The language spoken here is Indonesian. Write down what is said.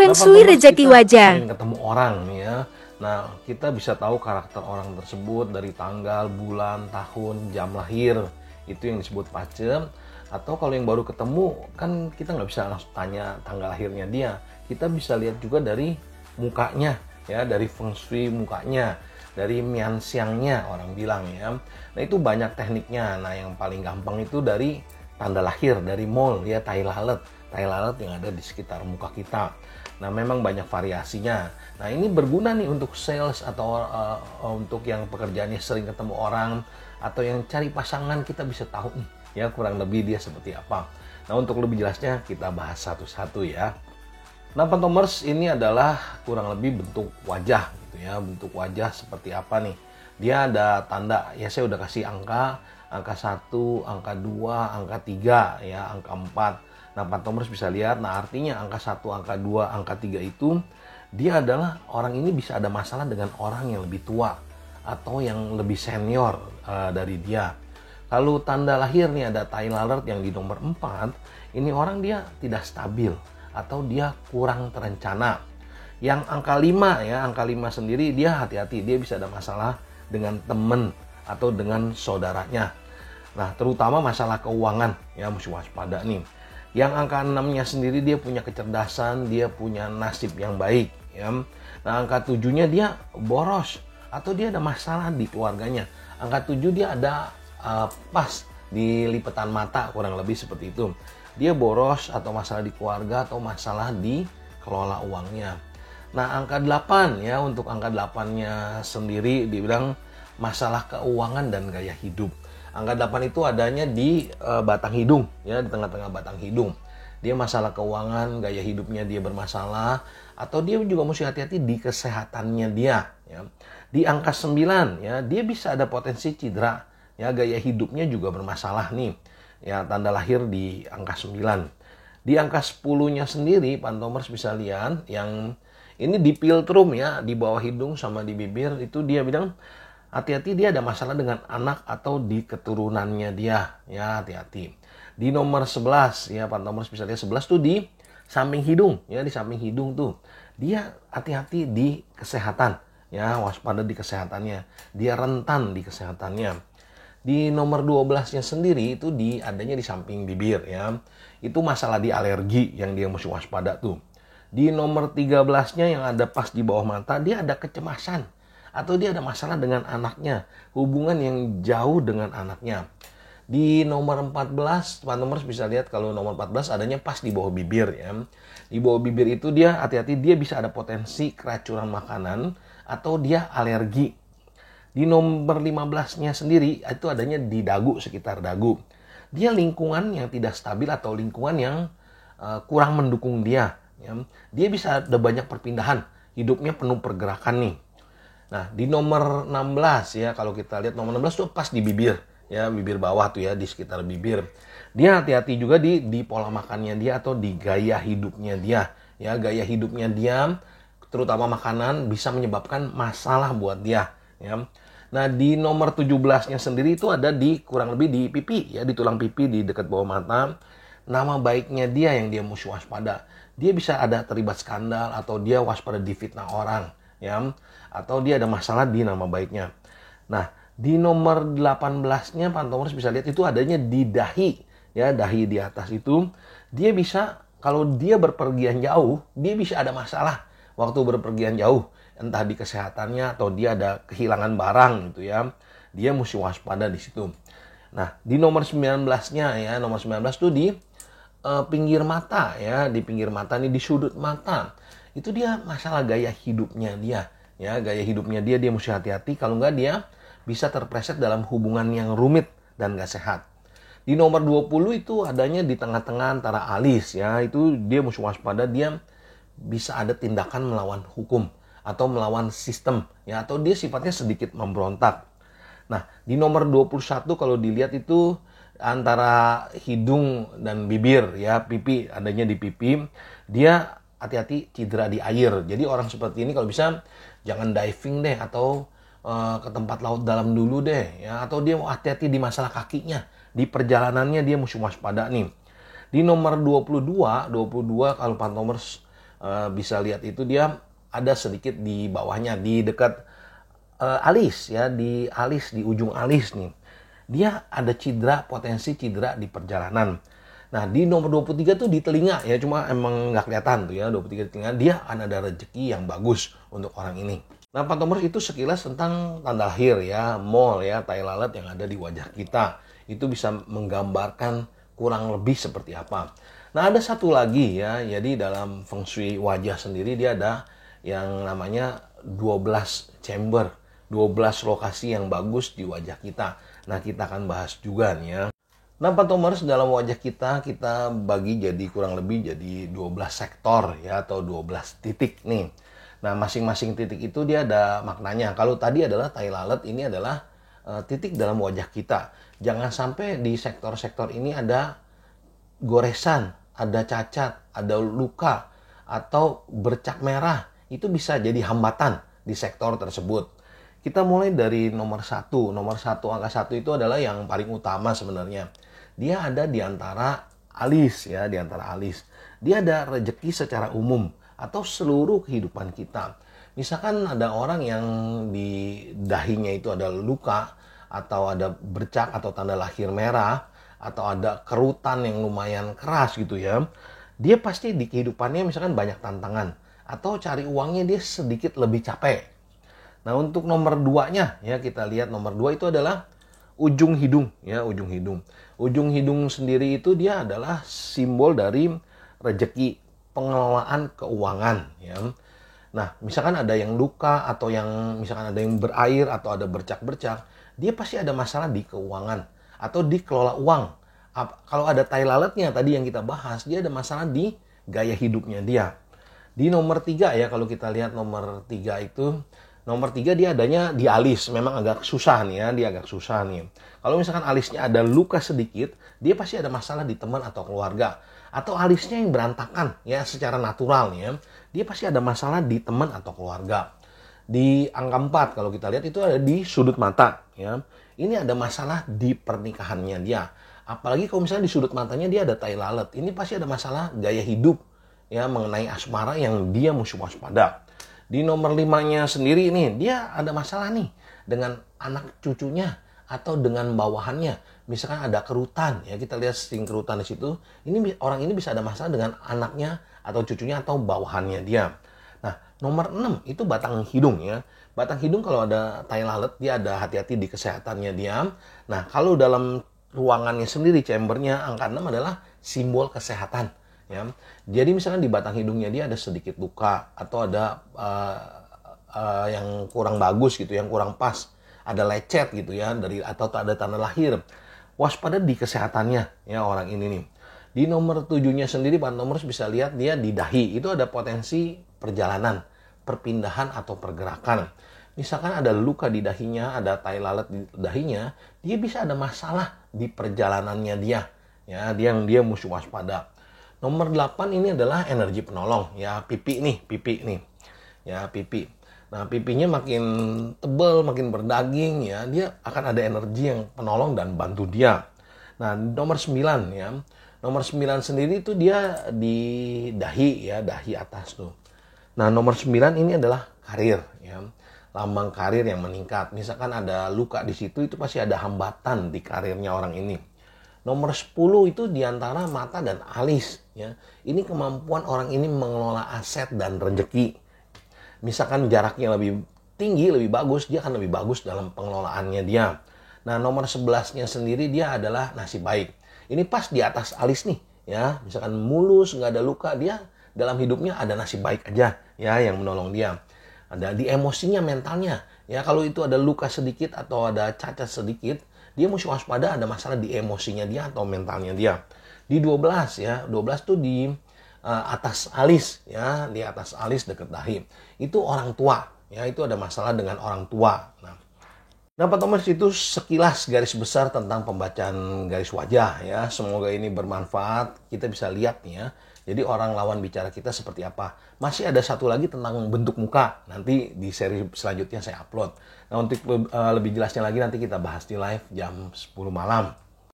Feng Nah, Shui Thomas, Rejeki kita Wajah. sering ketemu orang nih ya. Nah, kita bisa tahu karakter orang tersebut dari tanggal, bulan, tahun, jam lahir. Itu yang disebut pacem. Atau kalau yang baru ketemu, kan kita nggak bisa langsung tanya tanggal lahirnya dia. Kita bisa lihat juga dari mukanya, ya, dari Feng Shui mukanya, dari mian xiangnya orang bilang ya. Nah, itu banyak tekniknya. Nah, yang paling gampang itu dari tanda lahir, dari mole ya, tai lalat yang ada di sekitar muka kita. Nah, memang banyak variasinya. Nah, ini berguna nih untuk sales atau untuk yang pekerjaannya sering ketemu orang atau yang cari pasangan, kita bisa tahu nih ya kurang lebih dia seperti apa. Nah, untuk lebih jelasnya kita bahas satu-satu ya. Nah, Pantomers, ini adalah kurang lebih bentuk wajah gitu ya. Bentuk wajah seperti apa nih? Dia ada tanda, ya saya udah kasih angka 1, angka 2, angka 3 ya, angka 4. Nah, Pantomers bisa lihat, nah artinya angka 1, angka 2, angka 3 itu dia adalah orang ini bisa ada masalah dengan orang yang lebih tua atau yang lebih senior dari dia. Kalau tanda lahir nih ada tai lalat yang di nomor 4, ini orang dia tidak stabil atau dia kurang terencana. Yang angka 5 ya, angka 5 sendiri dia hati-hati, dia bisa ada masalah dengan teman atau dengan saudaranya. Nah, terutama masalah keuangan ya, mesti waspada nih. Yang angka 6-nya sendiri dia punya kecerdasan, dia punya nasib yang baik ya. Nah, angka 7-nya dia boros atau dia ada masalah di keluarganya. Angka 7 dia ada pas di lipatan mata, kurang lebih seperti itu. Dia boros atau masalah di keluarga atau masalah di kelola uangnya. Nah, angka 8 ya, untuk angka 8-nya sendiri dibilang masalah keuangan dan gaya hidup. Angka 8 itu adanya di batang hidung ya, di tengah-tengah batang hidung. Dia masalah keuangan, gaya hidupnya dia bermasalah, atau dia juga mesti hati-hati di kesehatannya dia ya. Di angka 9 ya, dia bisa ada potensi cedera ya, gaya hidupnya juga bermasalah nih. Ya, tanda lahir di angka 9. Di angka 10-nya sendiri, Pantomers bisa lihat yang ini di philtrum ya, di bawah hidung sama di bibir, itu dia bilang hati-hati dia ada masalah dengan anak atau di keturunannya dia. Ya, hati-hati. Di nomor 11 ya, Pantomers bisa lihat 11 tuh di samping hidung ya, di samping hidung tuh. Dia hati-hati di kesehatan ya, waspada di kesehatannya. Dia rentan di kesehatannya. Di nomor 12-nya sendiri itu adanya di samping bibir ya. Itu masalah di alergi yang dia mesti waspada tuh. Di nomor 13-nya yang ada pas di bawah mata, dia ada kecemasan atau dia ada masalah dengan anaknya, hubungan yang jauh dengan anaknya. Di nomor 14, Pantomers bisa lihat kalau nomor 14 adanya pas di bawah bibir ya. Di bawah bibir itu dia hati-hati, dia bisa ada potensi keracunan makanan atau dia alergi. Di nomor 15-nya sendiri itu adanya di dagu, sekitar dagu. Dia lingkungan yang tidak stabil atau lingkungan yang kurang mendukung dia ya. Dia bisa ada banyak perpindahan, hidupnya penuh pergerakan nih. Nah, di nomor 16 ya, kalau kita lihat nomor 16 tuh pas di bibir ya, bibir bawah tuh ya, di sekitar bibir. Dia hati-hati juga di pola makannya dia atau di gaya hidupnya dia ya. Gaya hidupnya dia terutama makanan bisa menyebabkan masalah buat dia ya. Nah, di nomor 17-nya sendiri itu ada di kurang lebih di pipi ya, di tulang pipi di dekat bawah mata. Nama baiknya dia yang dia mesti waspada. Dia bisa ada terlibat skandal atau dia waspada difitnah orang ya, atau dia ada masalah di nama baiknya. Nah, di nomor 18-nya Pantomers bisa lihat itu adanya di dahi ya, dahi di atas itu. Dia bisa, kalau dia berpergian jauh, dia bisa ada masalah waktu berpergian jauh, entah di kesehatannya atau dia ada kehilangan barang gitu ya. Dia mesti waspada di situ. Nah, di nomor 19-nya ya, nomor 19 tuh di pinggir mata ya, di pinggir mata nih, di sudut mata. Itu dia masalah gaya hidupnya dia ya, gaya hidupnya dia mesti hati-hati, kalau enggak dia bisa terpleset dalam hubungan yang rumit dan gak sehat. Di nomor 20 itu adanya di tengah-tengah antara alis ya, itu dia mesti waspada, dia bisa ada tindakan melawan hukum atau melawan sistem ya, atau dia sifatnya sedikit memberontak. Nah, di nomor 21 kalau dilihat itu antara hidung dan bibir ya, pipi, adanya di pipi. Dia hati-hati cedera di air. Jadi orang seperti ini kalau bisa jangan diving deh, atau ke tempat laut dalam dulu deh ya, atau dia hati-hati di masalah kakinya. Di perjalanannya dia mesti waspada nih. Di nomor 22 kalau Pantomers bisa lihat itu dia ada sedikit di bawahnya, di dekat alis ya, di alis, di ujung alis nih. Dia ada cedera, potensi cedera di perjalanan. Nah, di nomor 23 tuh di telinga ya, cuma emang nggak kelihatan tuh ya, 23 di telinga. Dia akan ada rezeki yang bagus untuk orang ini. Nah, Pak Thomas, itu sekilas tentang tanda lahir ya, mole ya, tai lalat yang ada di wajah kita. Itu bisa menggambarkan kurang lebih seperti apa. Nah, ada satu lagi ya, jadi dalam feng shui wajah sendiri dia ada yang namanya 12 chamber, 12 lokasi yang bagus di wajah kita. Nah, kita akan bahas juga nih ya. Nah, Pak Thomas, dalam wajah kita bagi jadi kurang lebih jadi 12 sektor ya, atau 12 titik nih. Nah, masing-masing titik itu dia ada maknanya. Kalau tadi adalah tai lalat, ini adalah titik dalam wajah kita. Jangan sampai di sektor-sektor ini ada goresan, ada cacat, ada luka, atau bercak merah. Itu bisa jadi hambatan di sektor tersebut. Kita mulai dari nomor 1. Nomor 1, angka 1 itu adalah yang paling utama sebenarnya. Dia ada di antara alis ya, di antara alis. Dia ada rezeki secara umum atau seluruh kehidupan kita. Misalkan ada orang yang di dahinya itu ada luka, atau ada bercak atau tanda lahir merah, atau ada kerutan yang lumayan keras gitu ya. Dia pasti di kehidupannya misalkan banyak tantangan, atau cari uangnya dia sedikit lebih capek. Nah, untuk nomor 2-nya ya, kita lihat nomor 2 itu adalah ujung hidung ya, ujung hidung. Ujung hidung sendiri itu dia adalah simbol dari rezeki, pengelolaan keuangan ya. Nah, misalkan ada yang luka, atau yang misalkan ada yang berair, atau ada bercak-bercak, dia pasti ada masalah di keuangan atau di kelola uang. Kalau ada tai lalatnya tadi yang kita bahas, dia ada masalah di gaya hidupnya dia. Di nomor 3 ya, kalau kita lihat nomor 3 itu, nomor 3 dia adanya di alis. Memang agak susah nih ya, dia agak susah nih. Kalau misalkan alisnya ada luka sedikit, dia pasti ada masalah di teman atau keluarga. Atau alisnya yang berantakan ya, secara natural nih ya, dia pasti ada masalah di teman atau keluarga. Di angka 4 kalau kita lihat itu ada di sudut mata ya. Ini ada masalah di pernikahannya dia. Apalagi kalau misalnya di sudut matanya dia ada tai lalat. Ini pasti ada masalah gaya hidup ya, mengenai asmara yang dia mesti waspada. Di nomor 5-nya sendiri ini, dia ada masalah nih dengan anak cucunya atau dengan bawahannya. Misalkan ada kerutan ya, kita lihat sting kerutan di situ. Ini orang ini bisa ada masalah dengan anaknya atau cucunya atau bawahannya dia. Nah, nomor 6 itu batang hidung ya. Batang hidung kalau ada tai lalat, dia ada hati-hati di kesehatannya dia. Nah, kalau dalam ruangannya sendiri, chambernya, angka 6 adalah simbol kesehatan ya. Jadi misalkan di batang hidungnya dia ada sedikit luka, atau ada yang kurang bagus gitu, yang kurang pas, ada lecet gitu ya, atau ada tanda lahir. Waspada di kesehatannya ya orang ini nih. Di nomor 7-nya sendiri, Pak nomor bisa lihat dia di dahi. Itu ada potensi perjalanan, perpindahan atau pergerakan. Misalkan ada luka di dahinya, ada tai lalat di dahinya, dia bisa ada masalah di perjalanannya dia. Ya, dia mesti waspada. Nomor 8 ini adalah energi penolong. Ya, pipi nih. Ya, pipi. Nah, pipinya makin tebal, makin berdaging ya, dia akan ada energi yang penolong dan bantu dia. Nah, nomor 9 ya. Nomor 9 sendiri itu dia di dahi ya, dahi atas tuh. Nah, nomor 9 ini adalah karir ya. Lambang karir yang meningkat. Misalkan ada luka di situ, itu pasti ada hambatan di karirnya orang ini. Nomor 10 itu diantara mata dan alis ya. Ini kemampuan orang ini mengelola aset dan rezeki. Misalkan jaraknya lebih tinggi, lebih bagus, dia akan lebih bagus dalam pengelolaannya dia. Nah, nomor 11-nya sendiri dia adalah nasib baik. Ini pas di atas alis nih ya. Misalkan mulus, nggak ada luka, dia dalam hidupnya ada nasib baik aja ya yang menolong dia. Ada di emosinya, mentalnya ya. Kalau itu ada luka sedikit atau ada cacat sedikit, dia mesti waspada, ada masalah di emosinya dia atau mentalnya dia. Di 12 ya, 12 tuh di atas alis ya, di atas alis dekat dahi. Itu orang tua ya, itu ada masalah dengan orang tua. Nah, Pak Thomas, itu sekilas garis besar tentang pembacaan garis wajah ya. Semoga ini bermanfaat. Kita bisa lihat nih ya. Jadi orang lawan bicara kita seperti apa. Masih ada satu lagi tentang bentuk muka. Nanti di seri selanjutnya saya upload. Nah, untuk lebih jelasnya lagi nanti kita bahas di live jam 10 malam.